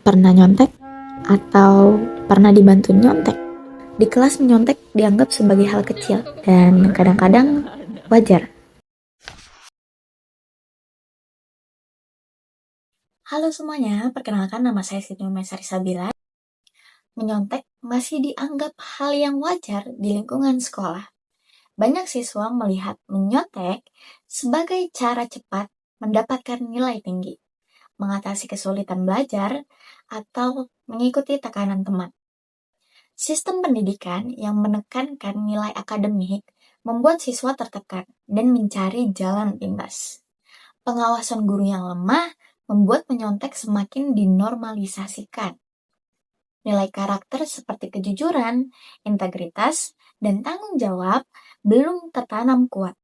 Pernah nyontek atau pernah dibantu nyontek? Di kelas menyontek dianggap sebagai hal kecil dan kadang-kadang wajar. Halo semuanya, perkenalkan nama saya Siti Numaisari Sabila. Menyontek masih dianggap hal yang wajar di lingkungan sekolah. Banyak siswa melihat menyontek sebagai cara cepat mendapatkan nilai tinggi, mengatasi kesulitan belajar, atau mengikuti tekanan teman. Sistem pendidikan yang menekankan nilai akademik membuat siswa tertekan dan mencari jalan pintas. Pengawasan guru yang lemah membuat menyontek semakin dinormalisasikan. Nilai karakter seperti kejujuran, integritas, dan tanggung jawab belum tertanam kuat.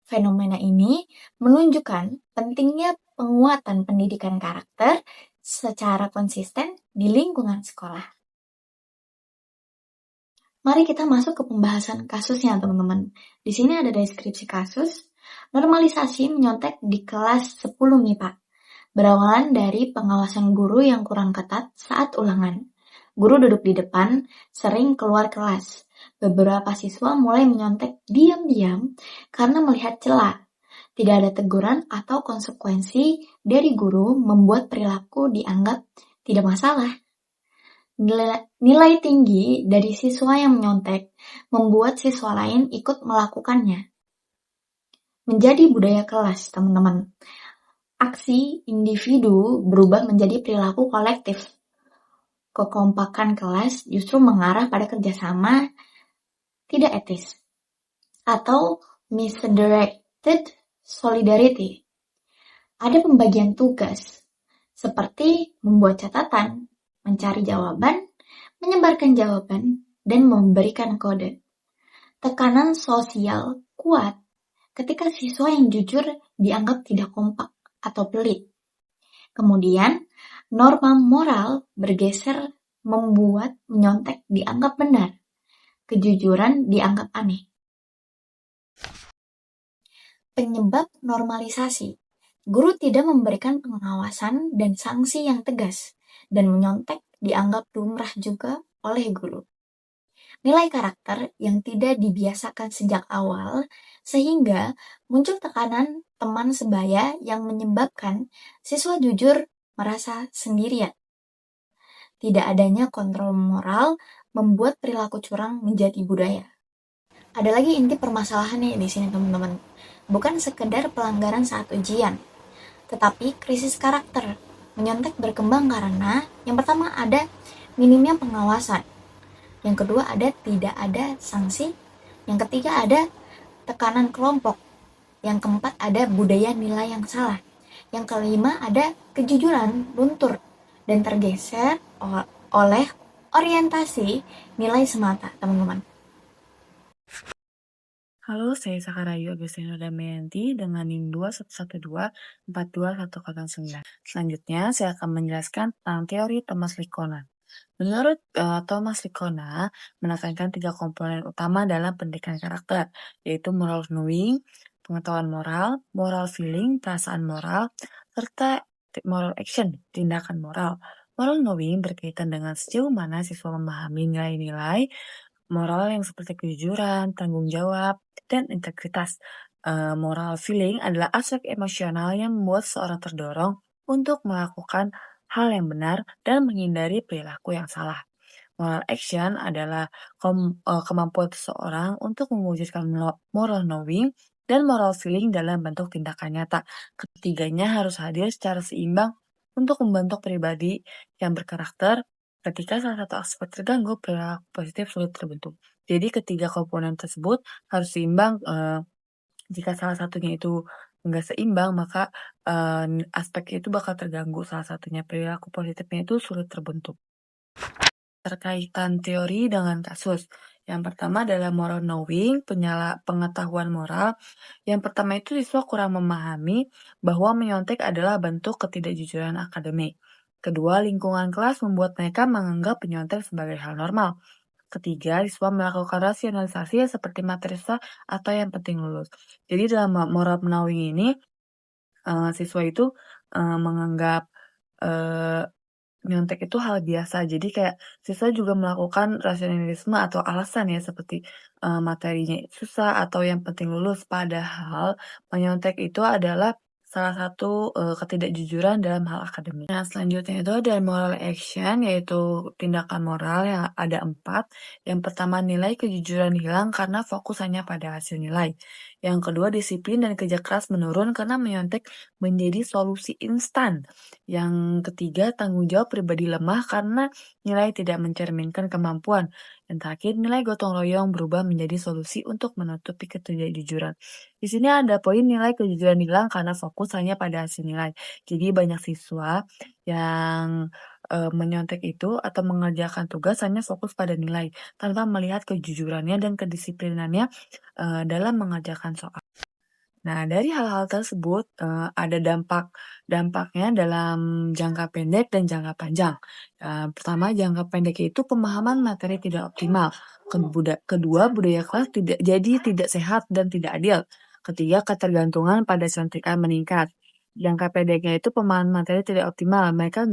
Fenomena ini menunjukkan pentingnya penguatan pendidikan karakter secara konsisten di lingkungan sekolah. Mari kita masuk ke pembahasan kasusnya, teman-teman. Di sini ada deskripsi kasus, normalisasi menyontek di kelas 10 MIPA. Berawalan dari pengawasan guru yang kurang ketat saat ulangan. Guru duduk di depan, sering keluar kelas. Beberapa siswa mulai menyontek diam-diam karena melihat celah. Tidak ada teguran atau konsekuensi dari guru membuat perilaku dianggap tidak masalah. Nilai tinggi dari siswa yang menyontek membuat siswa lain ikut melakukannya. Menjadi budaya kelas, teman-teman. Aksi individu berubah menjadi perilaku kolektif. Kekompakan kelas justru mengarah pada kerjasama tidak etis atau misdirected solidarity. Ada pembagian tugas, seperti membuat catatan, mencari jawaban, menyebarkan jawaban, dan memberikan kode. Tekanan sosial kuat ketika siswa yang jujur dianggap tidak kompak atau pelit. Kemudian, norma moral bergeser membuat menyontek dianggap benar, kejujuran dianggap aneh. Penyebab normalisasi. Guru tidak memberikan pengawasan dan sanksi yang tegas, dan menyontek dianggap lumrah juga oleh guru. Nilai karakter yang tidak dibiasakan sejak awal, sehingga muncul tekanan teman sebaya yang menyebabkan siswa jujur merasa sendirian. Tidak adanya kontrol moral membuat perilaku curang menjadi budaya. Ada lagi inti permasalahannya di sini, teman-teman. Bukan sekedar pelanggaran saat ujian, tetapi krisis karakter. Menyontek berkembang karena yang pertama ada minimnya pengawasan, yang kedua ada tidak ada sanksi, yang ketiga ada tekanan kelompok, yang keempat ada budaya nilai yang salah, yang kelima ada kejujuran luntur dan tergeser oleh orientasi nilai semata, teman-teman. Halo, saya Sakarayu Agustina Damayanti dengan NIM 211242109. Selanjutnya, saya akan menjelaskan tentang teori Thomas Likona. Menurut Thomas Likona, menekankan 3 komponen utama dalam pendidikan karakter, yaitu moral knowing, pengetahuan moral, moral feeling, perasaan moral, serta moral action, tindakan moral. Moral knowing berkaitan dengan sejauh mana siswa memahami nilai-nilai moral yang seperti kejujuran, tanggung jawab, dan integritas. Moral feeling adalah aspek emosional yang membuat seorang terdorong untuk melakukan hal yang benar dan menghindari perilaku yang salah. Moral action adalah kemampuan seseorang untuk mewujudkan moral knowing dan moral feeling dalam bentuk tindakan nyata. Ketiganya harus hadir secara seimbang untuk membentuk pribadi yang berkarakter. Ketika salah satu aspek terganggu, perilaku positif sulit terbentuk. Jadi ketiga komponen tersebut harus seimbang. Jika salah satunya itu nggak seimbang, maka aspek itu bakal terganggu. Salah satunya perilaku positifnya itu sulit terbentuk. Terkaitan teori dengan kasus. Yang pertama adalah moral knowing, pengetahuan moral. Yang pertama itu siswa kurang memahami bahwa menyontek adalah bentuk ketidakjujuran akademik. Kedua, lingkungan kelas membuat mereka menganggap penyontek sebagai hal normal. Ketiga, siswa melakukan rasionalisasi seperti materi susah atau yang penting lulus. Jadi dalam moral knowing ini, siswa itu menganggap nyontek itu hal biasa. Jadi kayak siswa juga melakukan rasionalisme atau alasan ya seperti, materinya susah atau yang penting lulus. Padahal menyontek itu adalah salah satu, ketidakjujuran dalam hal akademik. Nah, selanjutnya itu ada moral action, yaitu tindakan moral yang ada 4. Yang pertama, nilai kejujuran hilang karena fokus hanya pada hasil nilai. Yang kedua, disiplin dan kerja keras menurun karena menyontek menjadi solusi instan. Yang ketiga, tanggung jawab pribadi lemah karena nilai tidak mencerminkan kemampuan. Yang terakhir, nilai gotong royong berubah menjadi solusi untuk menutupi ketidakjujuran. Di sini ada poin nilai kejujuran hilang karena fokus hanya pada hasil nilai. Jadi banyak siswa yang menyontek itu atau mengerjakan tugas hanya fokus pada nilai tanpa melihat kejujurannya dan kedisiplinannya dalam mengerjakan soal. Nah, dari hal-hal tersebut, ada dampaknya dalam jangka pendek dan jangka panjang. Pertama, jangka pendek itu pemahaman materi tidak optimal. Kedua, budaya kelas tidak sehat dan tidak adil. Ketiga, ketergantungan pada contekan meningkat. Jangka pendeknya itu pemahaman materi tidak optimal. Mereka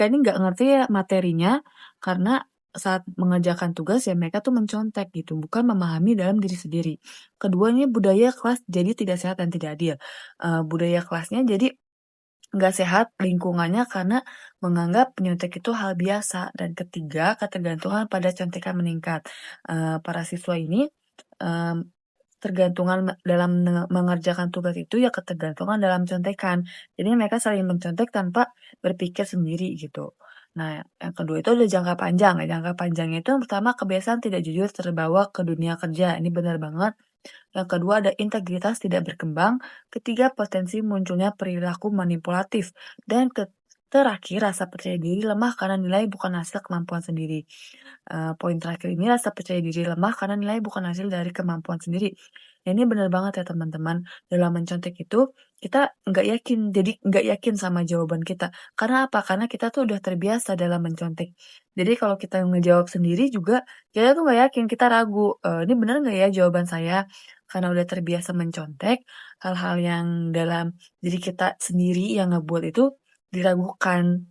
ini nggak ngerti ya materinya karena saat mengerjakan tugas ya mereka tuh mencontek gitu, bukan memahami dalam diri sendiri. Keduanya budaya kelas jadi tidak sehat dan tidak adil. Budaya kelasnya jadi nggak sehat lingkungannya karena menganggap penyuntik itu hal biasa. Dan ketiga, ketergantungan pada contekan meningkat. Para siswa ini mmm, tergantungan dalam mengerjakan tugas itu ya ketergantungan dalam contekan. Jadi mereka saling mencontek tanpa berpikir sendiri gitu. Nah, yang kedua itu ada jangka panjang. Ya, jangka panjangnya itu yang pertama kebiasaan tidak jujur terbawa ke dunia kerja. Ini benar banget. Yang kedua ada integritas tidak berkembang, ketiga potensi munculnya perilaku manipulatif, dan terakhir rasa percaya diri lemah karena nilai bukan hasil kemampuan sendiri. Poin terakhir ini rasa percaya diri lemah karena nilai bukan hasil dari kemampuan sendiri. Ya, ini benar banget ya teman-teman, dalam mencontek itu kita nggak yakin, jadi nggak yakin sama jawaban kita. Karena apa? Karena kita tuh udah terbiasa dalam mencontek. Jadi kalau kita ngejawab sendiri juga, kita tuh nggak yakin, kita ragu, "Ini benar nggak ya jawaban saya?" Karena udah terbiasa mencontek, hal-hal yang dalam diri kita sendiri yang ngebuat itu diragukan.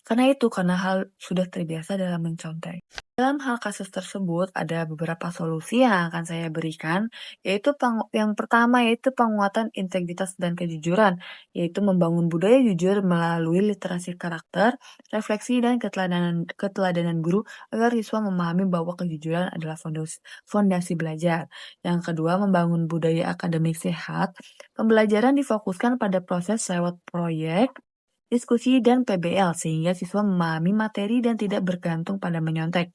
Karena hal sudah terbiasa dalam mencontek. Dalam hal kasus tersebut, ada beberapa solusi yang akan saya berikan, yaitu yang pertama yaitu penguatan integritas dan kejujuran, yaitu membangun budaya jujur melalui literasi karakter, refleksi, dan keteladanan guru agar siswa memahami bahwa kejujuran adalah fondasi belajar. Yang kedua, membangun budaya akademik sehat. Pembelajaran difokuskan pada proses lewat proyek, diskusi, dan PBL sehingga siswa memahami materi dan tidak bergantung pada menyontek.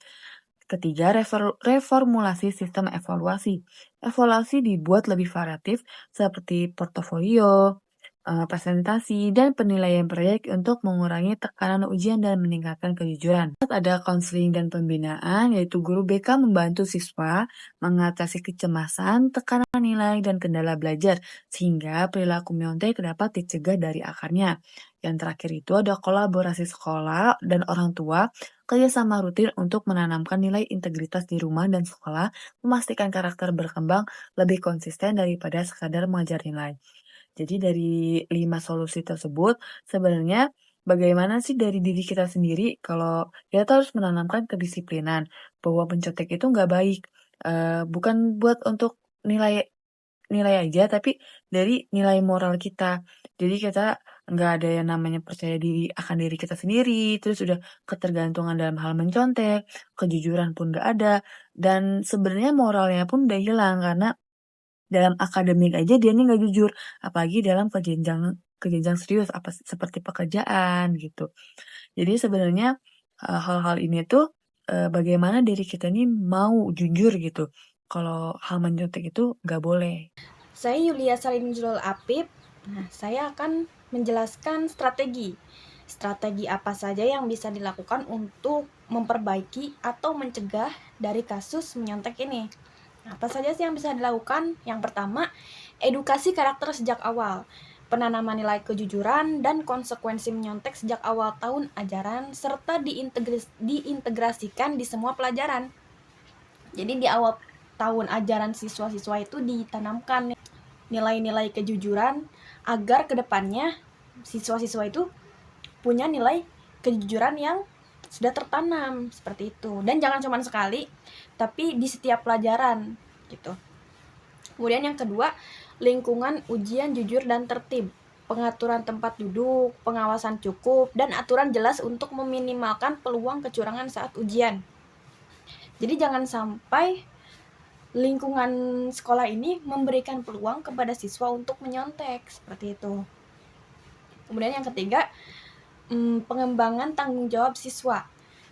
Ketiga, reformulasi sistem evaluasi. Evaluasi dibuat lebih variatif seperti portofolio, presentasi, dan penilaian proyek untuk mengurangi tekanan ujian dan meningkatkan kejujuran. Ada konseling dan pembinaan, yaitu guru BK membantu siswa mengatasi kecemasan, tekanan nilai, dan kendala belajar, sehingga perilaku menyontek dapat dicegah dari akarnya. Yang terakhir itu ada kolaborasi sekolah dan orang tua, kerjasama rutin untuk menanamkan nilai integritas di rumah dan sekolah, memastikan karakter berkembang lebih konsisten daripada sekadar mengajar nilai. Jadi dari 5 solusi tersebut, sebenarnya bagaimana sih dari diri kita sendiri kalau kita tuh harus menanamkan kedisiplinan, bahwa mencontek itu nggak baik, bukan buat untuk nilai nilai aja, tapi dari nilai moral kita. Jadi kita nggak ada yang namanya percaya diri akan diri kita sendiri, terus udah ketergantungan dalam hal mencontek, kejujuran pun nggak ada, dan sebenarnya moralnya pun udah hilang karena dalam akademik aja dia nih nggak jujur, apalagi dalam ke jenjang serius seperti pekerjaan gitu. Jadi sebenarnya, hal-hal ini tuh, bagaimana diri kita nih mau jujur gitu, kalau hal menyontek itu nggak boleh. Saya Yulia Salimjul Apip. Nah, saya akan menjelaskan strategi. Strategi apa saja yang bisa dilakukan untuk memperbaiki atau mencegah dari kasus menyontek ini. Nah, apa saja sih yang bisa dilakukan? Yang pertama, edukasi karakter sejak awal. Penanaman nilai kejujuran dan konsekuensi menyontek sejak awal tahun ajaran serta diintegrasikan di semua pelajaran. Jadi di awal tahun ajaran siswa-siswa itu ditanamkan nilai-nilai kejujuran agar kedepannya siswa-siswa itu punya nilai kejujuran yang sudah tertanam seperti itu. Dan jangan cuma sekali, tapi di setiap pelajaran gitu. Kemudian yang kedua, lingkungan ujian jujur dan tertib. Pengaturan tempat duduk, pengawasan cukup, dan aturan jelas untuk meminimalkan peluang kecurangan saat ujian. Jadi jangan sampai lingkungan sekolah ini memberikan peluang kepada siswa untuk menyontek, seperti itu. Kemudian yang ketiga, pengembangan tanggung jawab siswa.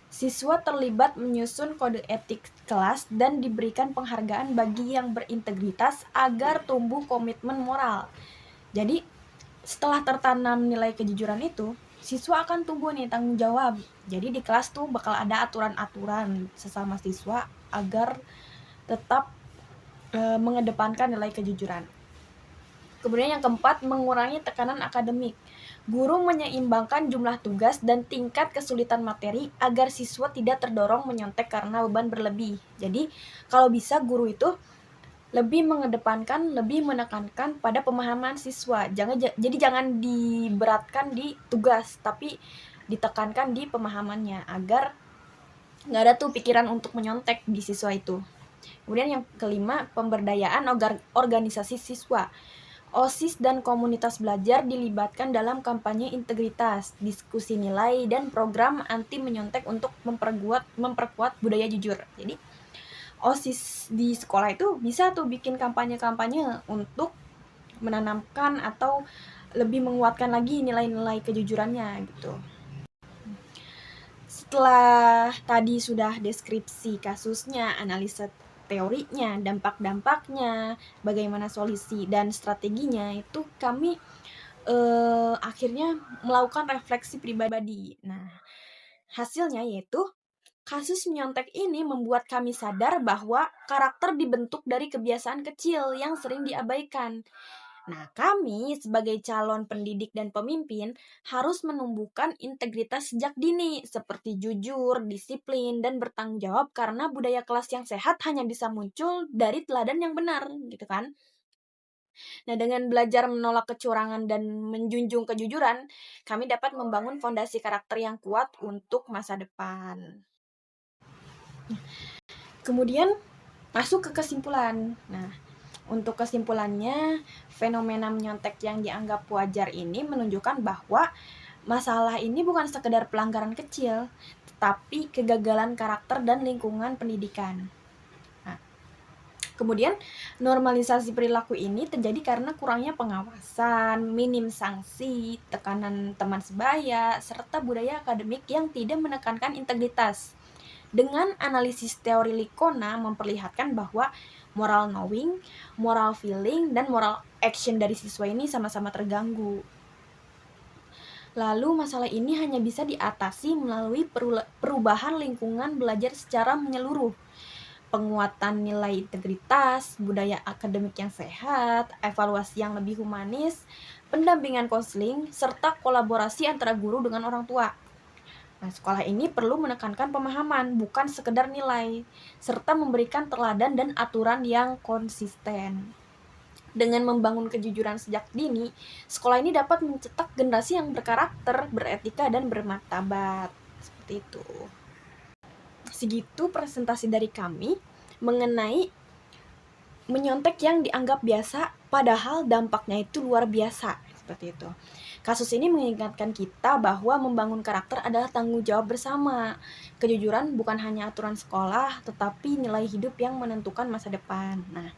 Siswa terlibat menyusun kode etik kelas dan diberikan penghargaan bagi yang berintegritas agar tumbuh komitmen moral. Jadi, setelah tertanam nilai kejujuran itu, siswa akan tumbuh nih tanggung jawab. Jadi di kelas tuh bakal ada aturan-aturan sesama siswa agar tetap mengedepankan nilai kejujuran. Kemudian yang keempat, mengurangi tekanan akademik. Guru menyeimbangkan jumlah tugas dan tingkat kesulitan materi agar siswa tidak terdorong menyontek karena beban berlebih. Jadi, kalau bisa guru itu lebih mengedepankan, lebih menekankan pada pemahaman siswa. Jadi jangan diberatkan di tugas, tapi ditekankan di pemahamannya agar nggak ada tuh pikiran untuk menyontek di siswa itu. Kemudian yang kelima, pemberdayaan organisasi siswa. OSIS dan komunitas belajar dilibatkan dalam kampanye integritas, diskusi nilai, dan program anti menyontek untuk memperkuat budaya jujur. Jadi, OSIS di sekolah itu bisa tuh bikin kampanye-kampanye untuk menanamkan atau lebih menguatkan lagi nilai-nilai kejujurannya gitu. Setelah tadi sudah deskripsi kasusnya, analisa teorinya, dampak-dampaknya, bagaimana solusi dan strateginya, itu kami akhirnya melakukan refleksi pribadi. Nah, hasilnya yaitu kasus menyontek ini membuat kami sadar bahwa karakter dibentuk dari kebiasaan kecil yang sering diabaikan. Nah, kami sebagai calon pendidik dan pemimpin harus menumbuhkan integritas sejak dini, seperti jujur, disiplin, dan bertanggung jawab karena budaya kelas yang sehat hanya bisa muncul dari teladan yang benar, gitu kan? Nah, dengan belajar menolak kecurangan dan menjunjung kejujuran, kami dapat membangun fondasi karakter yang kuat untuk masa depan. Kemudian masuk ke kesimpulan. Nah, untuk kesimpulannya, fenomena menyontek yang dianggap wajar ini menunjukkan bahwa masalah ini bukan sekedar pelanggaran kecil, tetapi kegagalan karakter dan lingkungan pendidikan. Nah, kemudian, normalisasi perilaku ini terjadi karena kurangnya pengawasan, minim sanksi, tekanan teman sebaya, serta budaya akademik yang tidak menekankan integritas. Dengan analisis teori Licona memperlihatkan bahwa moral knowing, moral feeling, dan moral action dari siswa ini sama-sama terganggu. Lalu masalah ini hanya bisa diatasi melalui perubahan lingkungan belajar secara menyeluruh. Penguatan nilai integritas, budaya akademik yang sehat, evaluasi yang lebih humanis, pendampingan konseling, serta kolaborasi antara guru dengan orang tua. Nah, sekolah ini perlu menekankan pemahaman, bukan sekedar nilai, serta memberikan teladan dan aturan yang konsisten. Dengan membangun kejujuran sejak dini, sekolah ini dapat mencetak generasi yang berkarakter, beretika, dan bermartabat. Seperti itu. Segitu presentasi dari kami mengenai menyontek yang dianggap biasa, padahal dampaknya itu luar biasa. Seperti itu. Kasus ini mengingatkan kita bahwa membangun karakter adalah tanggung jawab bersama. Kejujuran bukan hanya aturan sekolah, tetapi nilai hidup yang menentukan masa depan. Nah,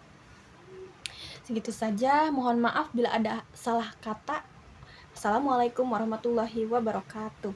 segitu saja. Mohon maaf bila ada salah kata. Assalamualaikum warahmatullahi wabarakatuh.